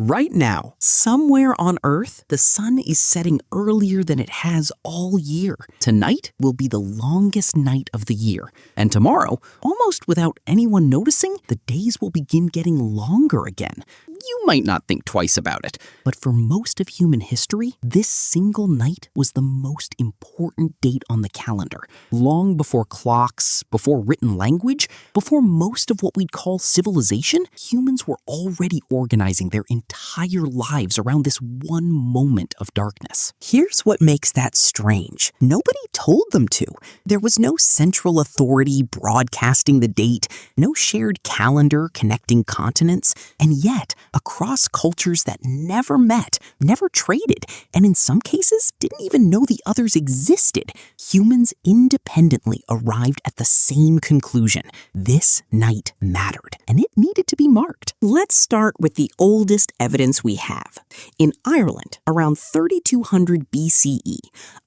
Right now, somewhere on Earth, the sun is setting earlier than it has all year. Tonight will be the longest night of the year. And tomorrow, almost without anyone noticing, the days will begin getting longer again. You might not think twice about it, but for most of human history, this single night was the most important date on the calendar. Long before clocks, before written language, before most of what we'd call civilization, humans were already organizing their entire lives around this one moment of darkness. Here's what makes that strange. Nobody told them to. There was no central authority broadcasting the date, no shared calendar connecting continents, and yet, across cultures that never met, never traded, and in some cases didn't even know the others existed, humans independently arrived at the same conclusion. This night mattered, and it needed to be marked. Let's start with the oldest evidence we have. In Ireland, around 3200 BCE,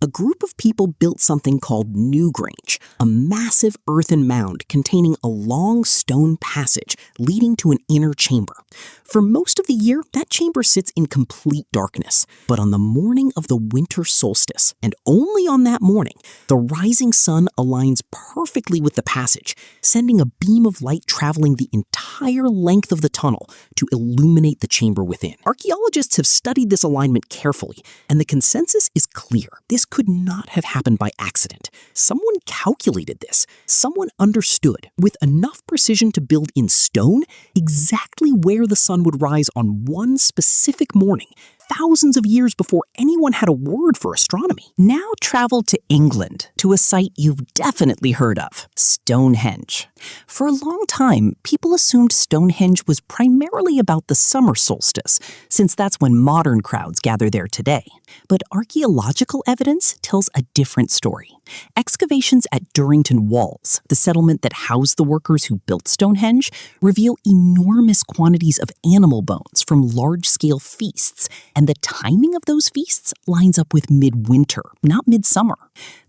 a group of people built something called Newgrange, a massive earthen mound containing a long stone passage leading to an inner chamber. For most of the year, that chamber sits in complete darkness. But on the morning of the winter solstice, and only on that morning, the rising sun aligns perfectly with the passage, sending a beam of light traveling the entire length of the tunnel to illuminate the chamber within. Archaeologists have studied this alignment carefully, and the consensus is clear. This could not have happened by accident. Someone calculated this. Someone understood, with enough precision to build in stone, exactly where the sun would rise on one specific morning, thousands of years before anyone had a word for astronomy. Now travel to England, to a site you've definitely heard of, Stonehenge. For a long time, people assumed Stonehenge was primarily about the summer solstice, since that's when modern crowds gather there today. But archaeological evidence tells a different story. Excavations at Durrington Walls, the settlement that housed the workers who built Stonehenge, reveal enormous quantities of animal bones from large-scale feasts, and the timing of those feasts lines up with midwinter, not midsummer.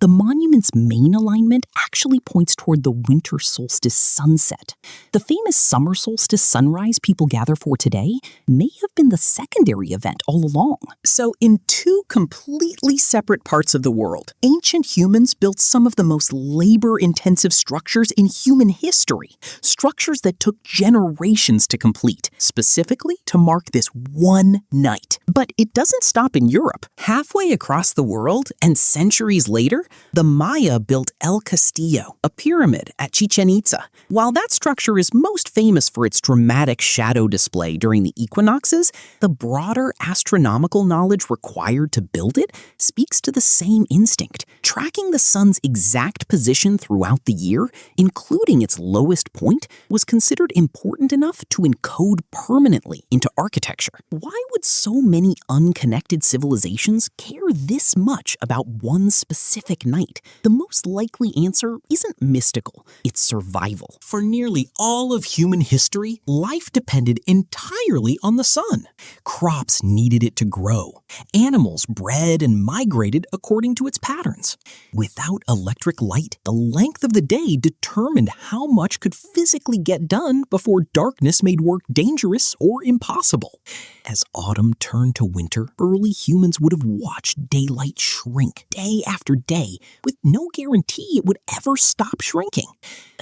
The monument's main alignment actually points toward the winter solstice sunset. The famous summer solstice sunrise people gather for today may have been the secondary event all along. So in two completely separate parts of the world, ancient humans built some of the most labor-intensive structures in human history, structures that took generations to complete, specifically to mark this one night. But it doesn't stop in Europe. Halfway across the world, and centuries later, the Maya built El Castillo, a pyramid at Chichen Itza. While that structure is most famous for its dramatic shadow display during the equinoxes, the broader astronomical knowledge required to build it speaks to the same instinct. Tracking the sun's exact position throughout the year, including its lowest point, was considered important enough to encode permanently into architecture. Why would so many unconnected civilizations care this much about one specific night? The most likely answer isn't mystical, it's survival. For nearly all of human history, life depended entirely on the sun. Crops needed it to grow. Animals bred and migrated according to its patterns. Without electric light, the length of the day determined how much could physically get done before darkness made work dangerous or impossible. As autumn turned to winter, early humans would have watched daylight shrink day after day, with no guarantee it would ever stop shrinking.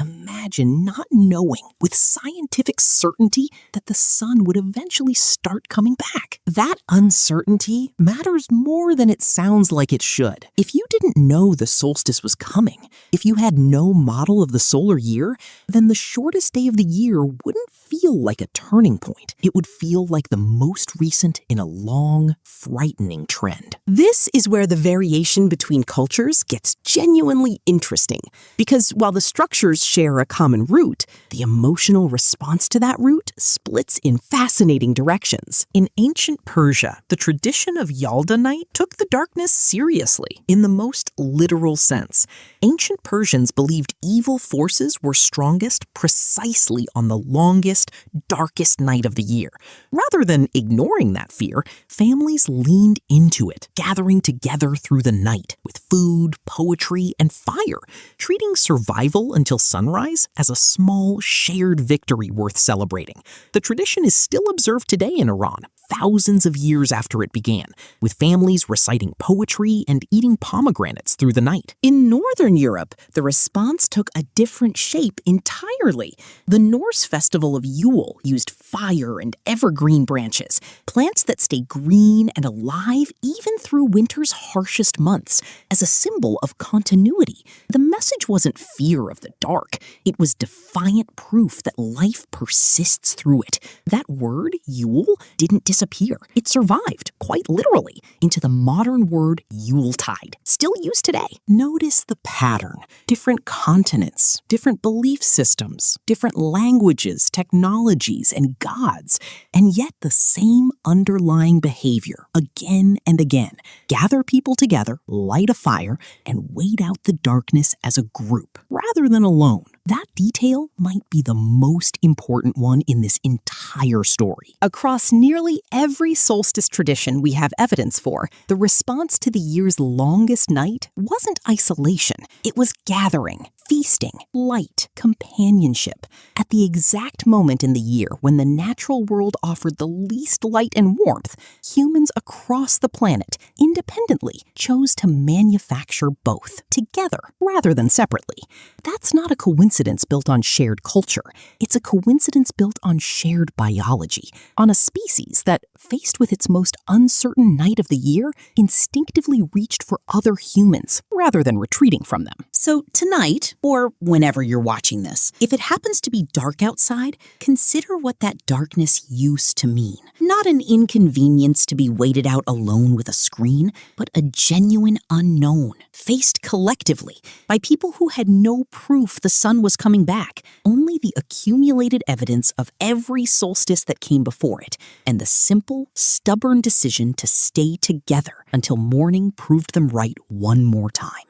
Imagine not knowing with scientific certainty that the sun would eventually start coming back. That uncertainty matters more than it sounds like it should. If you didn't know the solstice was coming, if you had no model of the solar year, then the shortest day of the year wouldn't feel like a turning point. It would feel like the most recent in a long, frightening trend. This is where the variation between cultures gets genuinely interesting, because while the structures share a common root, the emotional response to that root splits in fascinating directions. In ancient Persia, the tradition of Yalda night took the darkness seriously, in the most literal sense. Ancient Persians believed evil forces were strongest precisely on the longest, darkest night of the year. Rather than ignoring that fear, families leaned into it, gathering together through the night with food, poetry, and fire, treating survival until sunrise as a small, shared victory worth celebrating. The tradition is still observed today in Iran. thousands of years after it began, with families reciting poetry and eating pomegranates through the night. In Northern Europe, the response took a different shape entirely. The Norse festival of Yule used fire and evergreen branches, plants that stay green and alive even through winter's harshest months, as a symbol of continuity. The message wasn't fear of the dark. It was defiant proof that life persists through it. That word, Yule, didn't disappear. It survived, quite literally, into the modern word Yuletide, still used today. Notice the pattern. Different continents, different belief systems, different languages, technologies, and gods, and yet the same underlying behavior, again and again. Gather people together, light a fire, and wait out the darkness as a group, rather than alone. That detail might be the most important one in this entire story. Across nearly every solstice tradition we have evidence for, the response to the year's longest night wasn't isolation. It was gathering, feasting, light, companionship. At the exact moment in the year when the natural world offered the least light and warmth, humans across the planet independently chose to manufacture both, together rather than separately. That's not a coincidence built on shared culture. It's a coincidence built on shared biology, on a species that, faced with its most uncertain night of the year, instinctively reached for other humans rather than retreating from them. So tonight, or whenever you're watching this, if it happens to be dark outside, consider what that darkness used to mean. Not an inconvenience to be waited out alone with a screen, but a genuine unknown, faced collectively by people who had no proof the sun was coming back, only the accumulated evidence of every solstice that came before it, and the simple, stubborn decision to stay together until morning proved them right one more time.